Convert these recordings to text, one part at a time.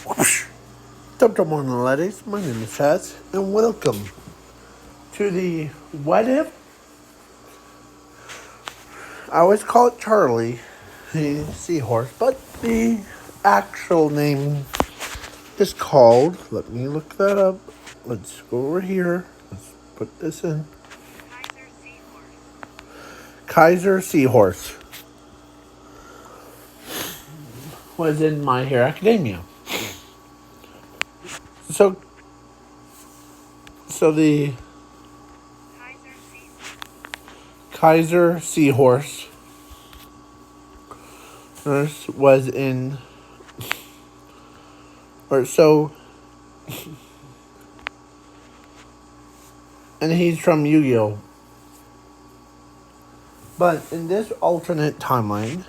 Top morning, ladies. My name is Chaz, and welcome to the What If. I always call it Charlie, the seahorse, but the actual name is called. Let me look that up. Let's go over here. Let's put this in. Kaiser Sea Horse. Kaiser Sea Horse was in My Hero Academia. So, the Kaiser Sea Kaiser Sea Horse was in, or so, and he's from Yu-Gi-Oh! But in this alternate timeline,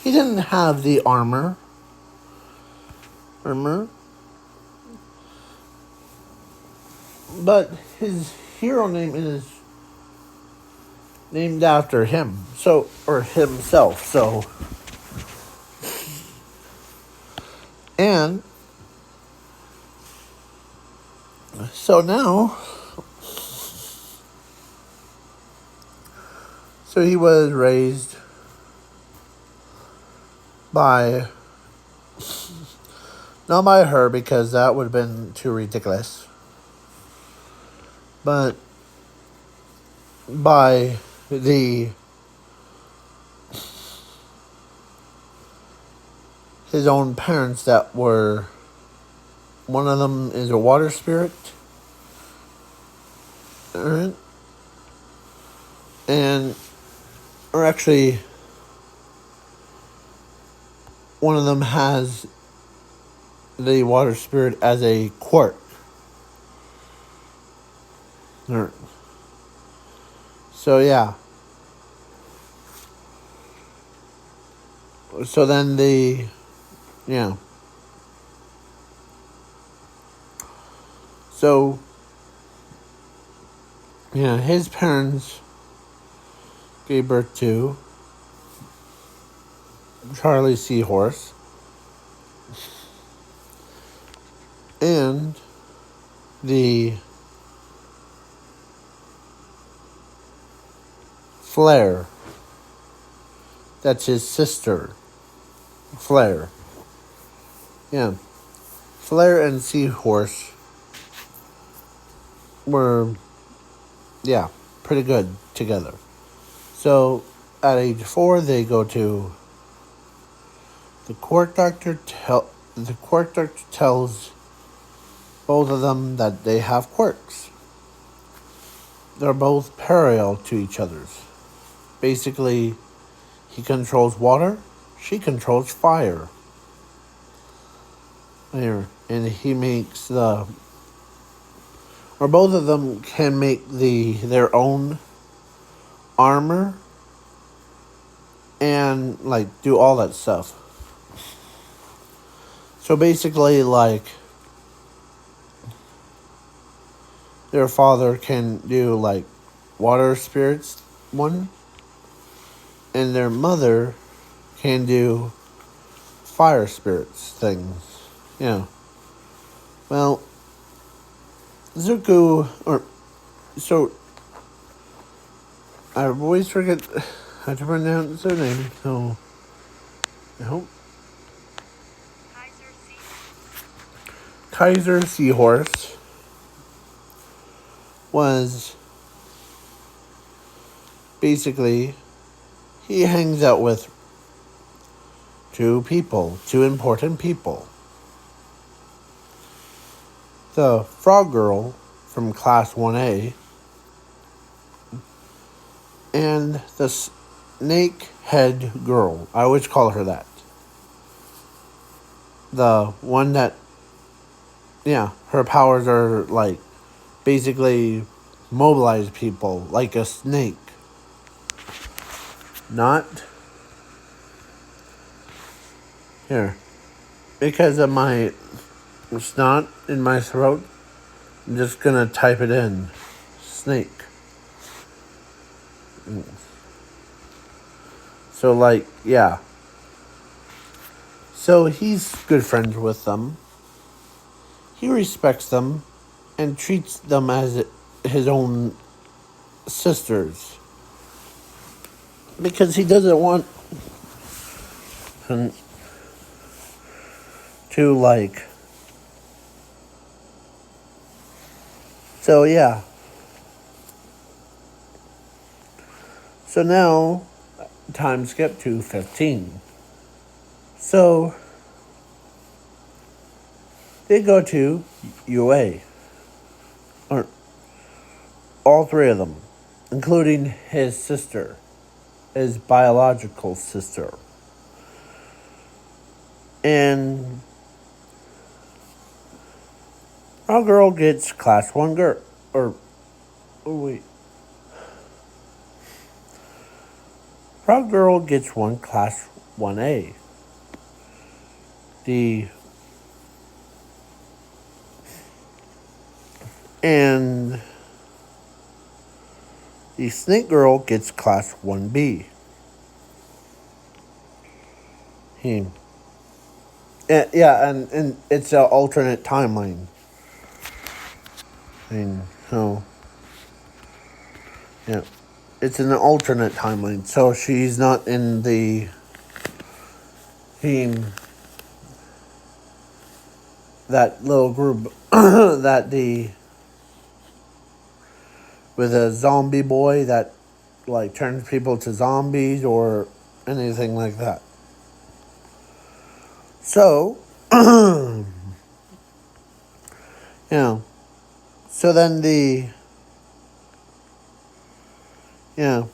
he didn't have the armor, but his hero name is named after him, or himself, and so now, so he was raised by, not by her because that would have been too ridiculous, but by his own parents that were, one of them is a water spirit, alright, or actually, one of them has the water spirit as a quirk. So yeah. So then So his parents gave birth to Charlie Sea Horse and the Flare. That's his sister, Flare. Yeah. Flare and Seahorse were, pretty good together. So, at age 4, they go to the quirk doctor. The quirk doctor tells both of them that they have quirks. They're both parallel to each other's. Basically, he controls water, she controls fire. There, and he makes or both of them can make their own armor and do all that stuff. So basically, their father can do water spirits one, and their mother can do fire spirits things. Yeah. Well, Zuko, I always forget how to pronounce their name, so I hope. Kaiser Sea Horse was basically, he hangs out with two important people. The frog girl from class 1A and the snake head girl. I always call her that. The one that, her powers are basically mobilize people like a snake. Not here. Because of my snot in my throat, I'm just gonna type it in. Snake. So So he's good friends with them. he respects them and treats them as his own sisters because he doesn't want to like. So yeah. So now time skip to 15. So they go to UA. Or all three of them, including his sister, his biological sister. And our girl gets class 1 girl. Or, oh wait. Our girl gets one class 1A. And the snake girl gets class 1B. Yeah, and it's an alternate timeline. So, yeah. It's an alternate timeline. So she's not in the team, that little group, with a zombie boy that, like, turns people to zombies or anything like that. So, yeah. So then yeah.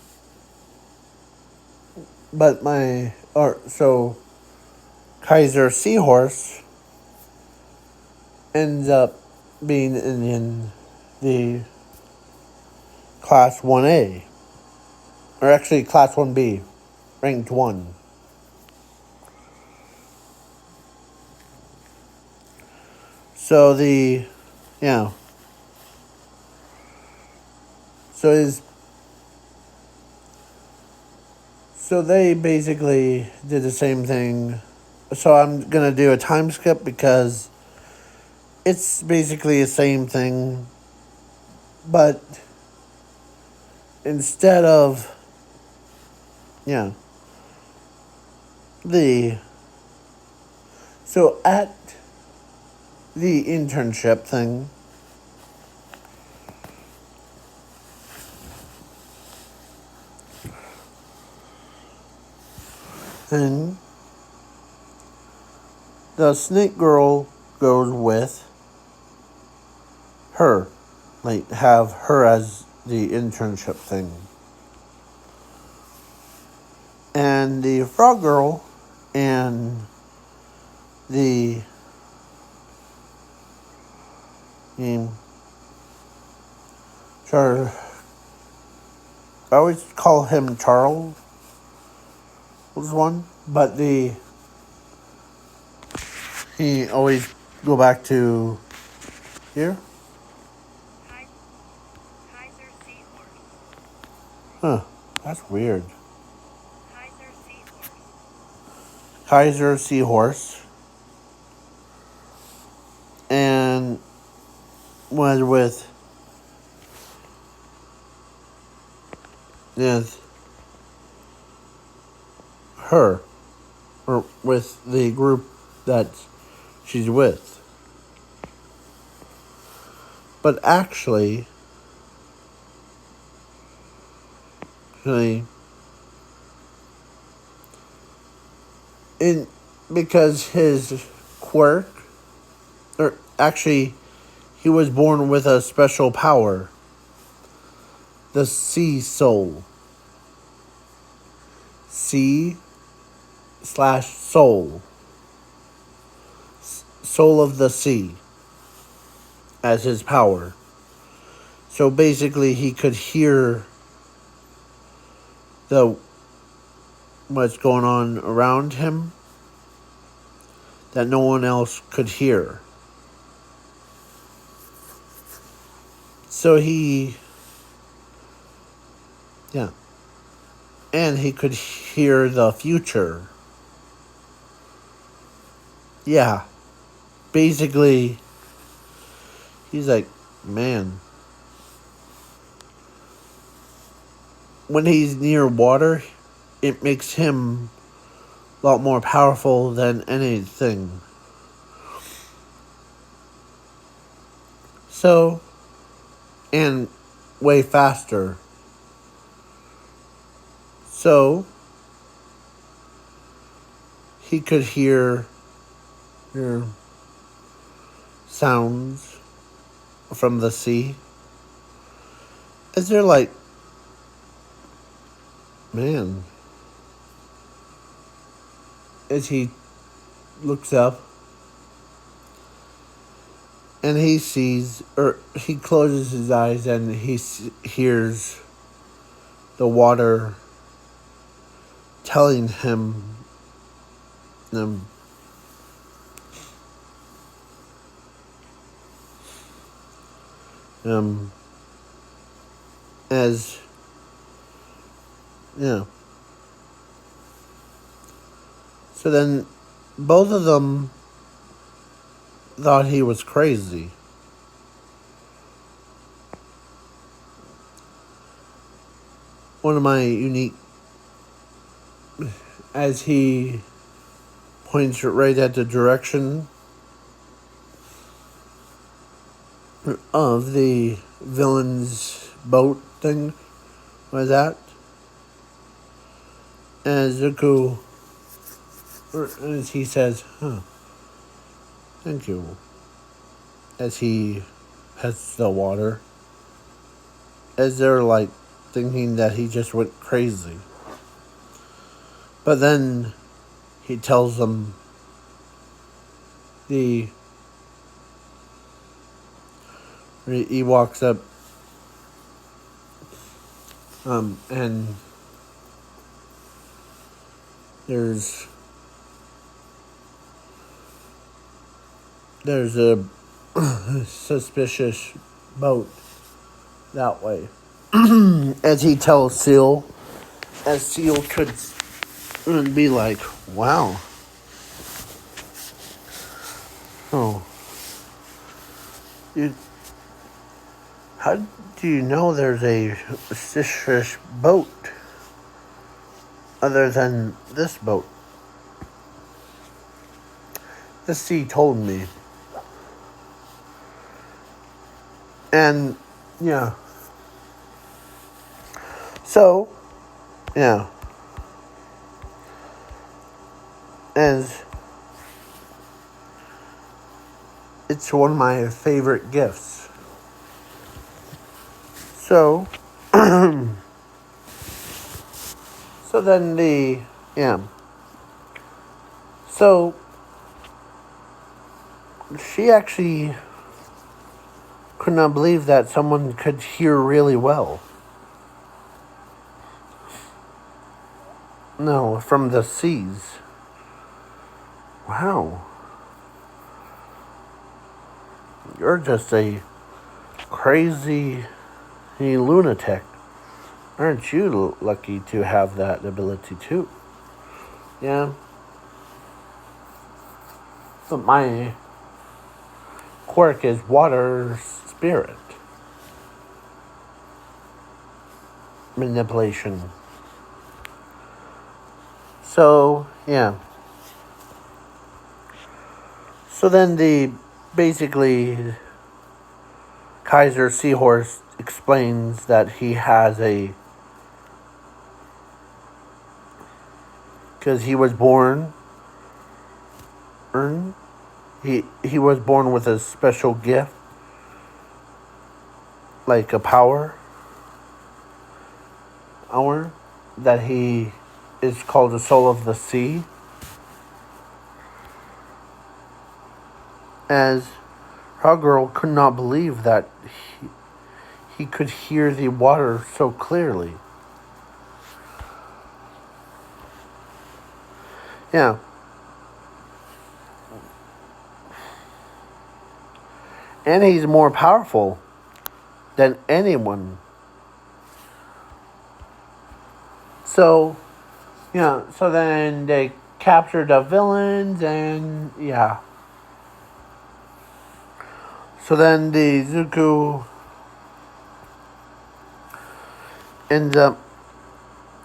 But so Kaiser Sea Horse ends up being in the class 1A. Or actually class 1B. Ranked 1. So yeah. So they basically did the same thing. So I'm going to do a time skip because it's basically the same thing. But instead of, yeah, so at the internship thing, and the snake girl goes with her, like have her as the internship thing, and the frog girl and the Charles, I always call him Charles, was one, but he always go back to here. Kaiser Sea Horse. Huh, that's weird. Kaiser Sea Horse. Kaiser Sea Horse. And was with, yes, her, or with the group that she's with. But actually, because his quirk, or actually, he was born with a special power, the sea soul. Sea/soul. Soul of the sea as his power. So basically he could hear what's going on around him that no one else could hear. So and he could hear the future. Yeah. Basically, he's like, man, when he's near water, it makes him a lot more powerful than anything. So, and way faster. So, he could hear sounds from the sea. Is there like, man, as he looks up and he sees, or he closes his eyes and he hears the water telling him, um, um, as, yeah. So then both of them thought he was crazy. One of my unique, as he points right at the direction of the villain's boat thing, was that? As Zuko, as he says, thank you. As he pets the water. As they're like thinking that he just went crazy. But then he tells them he walks up and there's a suspicious boat that way. As he tells Seal, as Seal could be like, wow. Oh. How do you know there's a suspicious boat other than this boat? The sea told me. And, yeah. So, yeah. As it's one of my favorite gifts. So, so then So, she actually could not believe that someone could hear really well. No, from the seas. Wow. You're just a crazy lunatic. Aren't you lucky to have that ability too? Yeah. But my quirk is water spirit manipulation. So, yeah. So then basically Kaiser Sea Horse explains that he has because he was born he was born with a special gift, like a power that he is called the soul of the sea. As our girl could not believe that he could hear the water so clearly. Yeah. And he's more powerful than anyone. So, yeah, so then they captured the villains and, yeah. So then the Zuko ends up,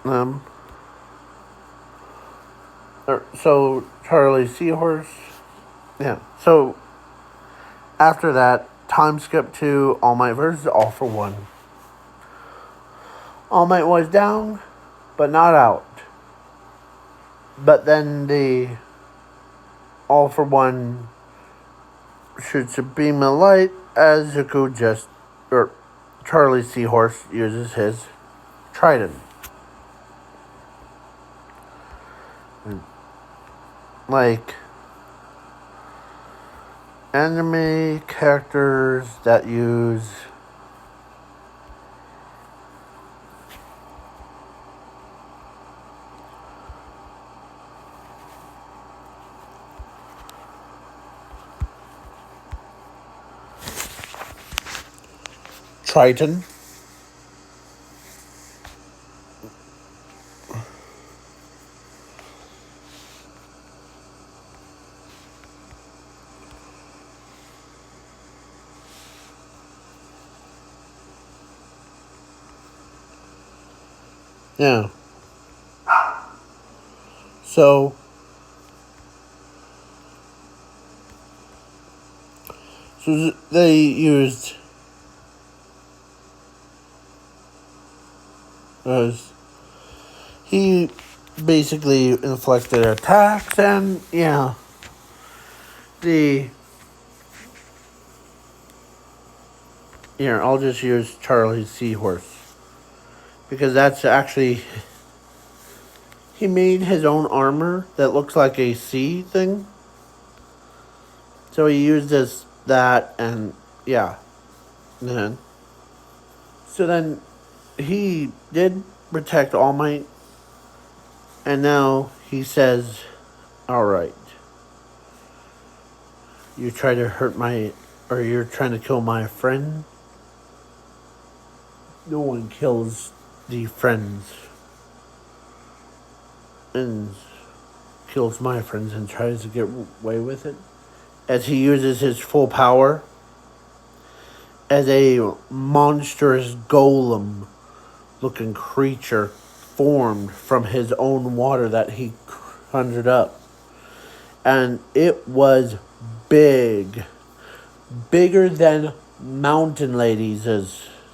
um, so Charlie Seahorse, yeah. So after that, time skip to All Might versus All for One. All Might was down, but not out. But then the All for One shoots a beam of light as Zuko or Charlie Seahorse uses his trident. Like anime characters that use Triton. Yeah. So they used he basically inflicted attacks, and yeah, the here I'll just use Charlie's Seahorse because that's actually he made his own armor that looks like a sea thing. So he used that, and yeah, then so then he did protect All Might, and now he says, "All right, you try to hurt or you're trying to kill my friend. No one kills the friends and kills my friends and tries to get away with it." As he uses his full power as a monstrous golem looking creature formed from his own water that he conjured up. And it was big. Bigger than Mountain Lady's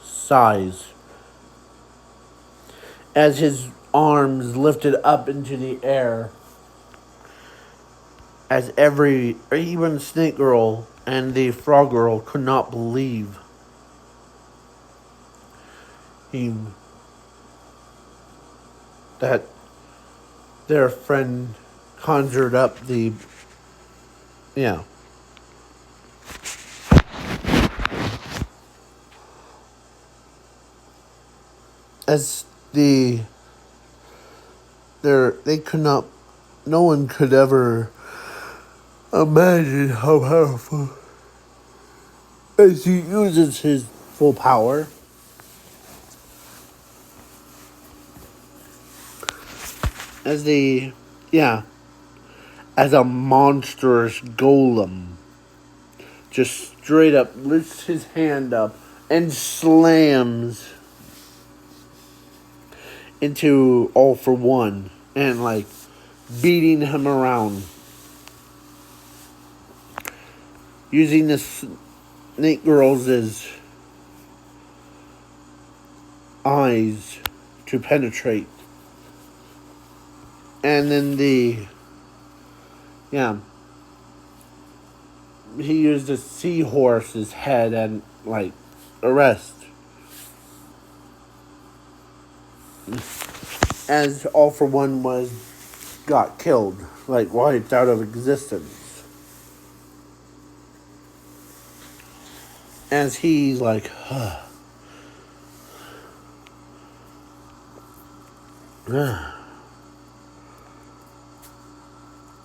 size. As his arms lifted up into the air, as even Snake Girl and the Frog Girl could not believe that their friend conjured up as they could not, no one could ever imagine how powerful as he uses his full power. As as a monstrous golem just straight up lifts his hand up and slams into All for One and like beating him around. Using the Snake Girl's eyes to penetrate. And then he used a seahorse's head and like arrest. As All for One got killed, like wiped out of existence. As he's like,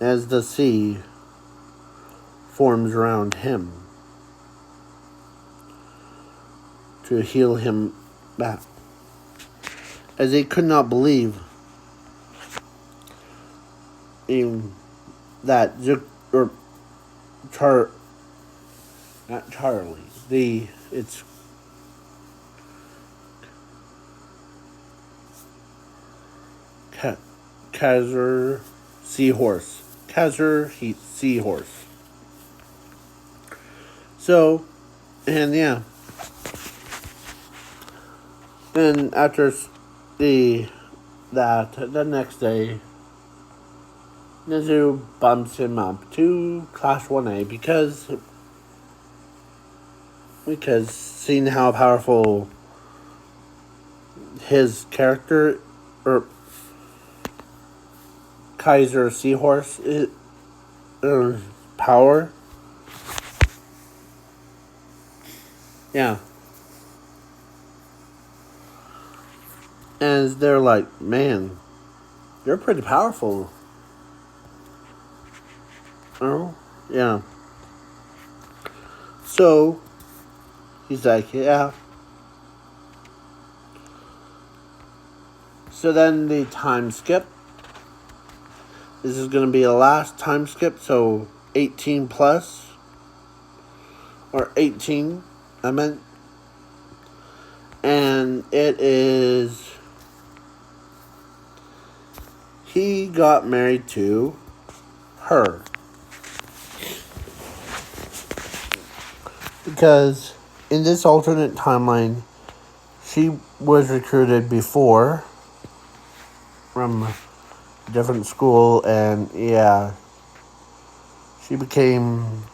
as the sea forms around him to heal him back. As they could not believe that not Charlie. It's Ka- Kaiser Sea Horse. Sea Horse. So, and yeah, then after the the next day, Nizu bumps him up to Class 1A because seeing how powerful his character or Kaiser Sea Horse is, power. Yeah. And they're like, man, you're pretty powerful. Oh, yeah. So he's like, yeah. So then the time skip. This is going to be the last time skip. So 18 plus. Or 18, I meant. And it is. He got married to her. Because in this alternate timeline, she was recruited before from a different school, and yeah, she became.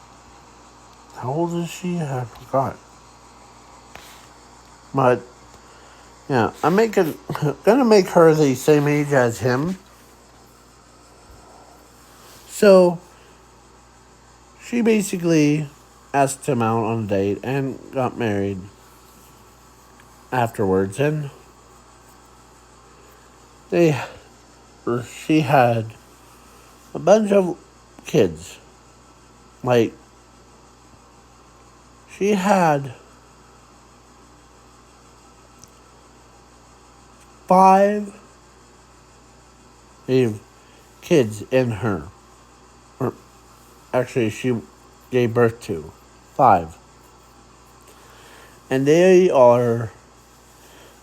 How old is she? I forgot. But yeah, gonna make her the same age as him. So she basically asked him out on a date and got married afterwards, and they she had a bunch of kids. Like she had 5 kids in her. Or actually, she gave birth to 5. And they are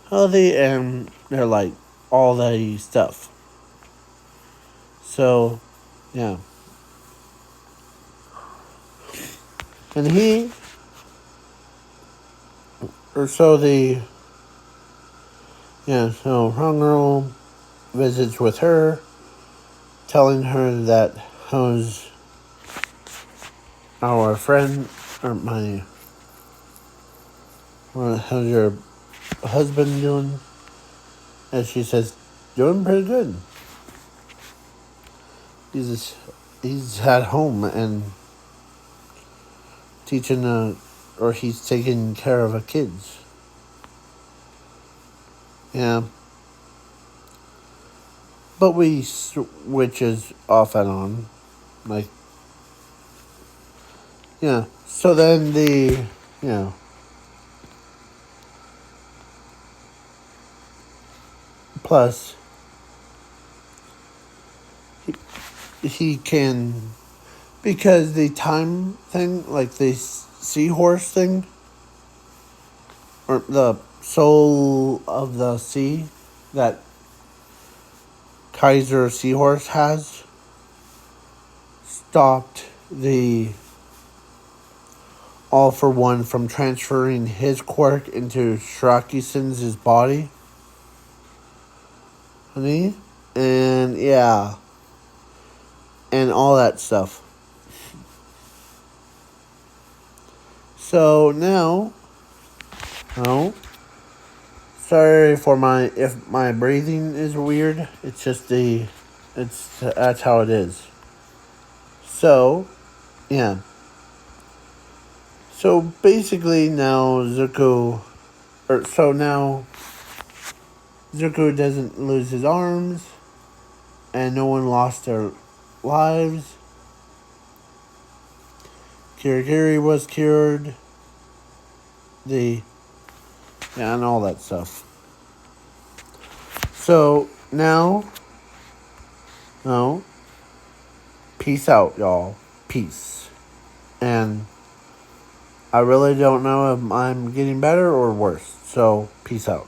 healthy and they're like all that stuff. So, yeah. And so Wrong Girl visits with her, telling her that how's our friend, or how's your husband doing? And she says, doing pretty good. He's at home and teaching or he's taking care of the kids. Yeah. But we switches off and on. Like, yeah. So then plus, he can, because the time thing, like the seahorse thing, or the soul of the sea that Kaiser Sea Horse has, stopped the All for One from transferring his quirk into Shirakisen's body. Honey? And yeah. And all that stuff. So now, sorry for if my breathing is weird. It's just that's how it is. So, yeah. So basically now Zuko doesn't lose his arms, and no one lost their lives. Kirigiri was cured. And all that stuff. So now, peace out, y'all. Peace. And I really don't know if I'm getting better or worse. So, peace out.